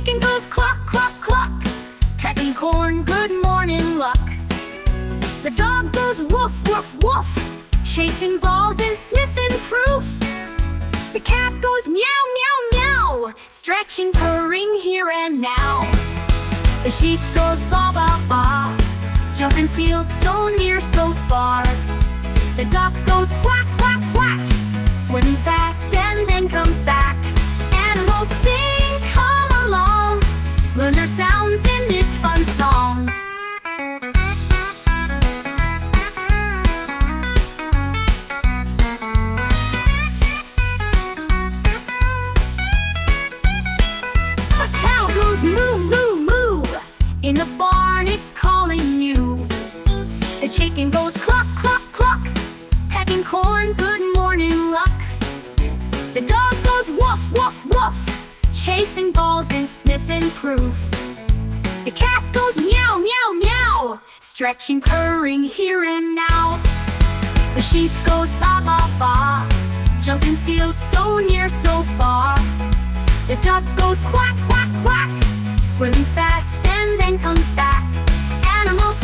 chicken goes cluck, cluck, cluck, pecking corn, good morning luck. The dog goes woof, woof, woof, chasing balls and sniffing proof. The cat goes meow, meow, meow, stretching, purring here and now. The sheep goes ba, ba, ba, jumping fields so near, so far. The duck goes quack, quack, quack, swimming fast and then comes back. Animals sing, come along, learn their sounds in this fun song. A cow goes moo, moo, moo, in the barn it's calling you. The chicken goes cluck, cluck, cluck, pecking corn, good morning luck. The dog goes woof, woof, woof, chasing balls and sniffing proof. The cat goes meow, meow, meow, stretching, purring here and now. The sheep goes ba, ba, ba, jumping fields so near, so far. The duck goes quack, quack, quack, swimming fast and then comes back. Animals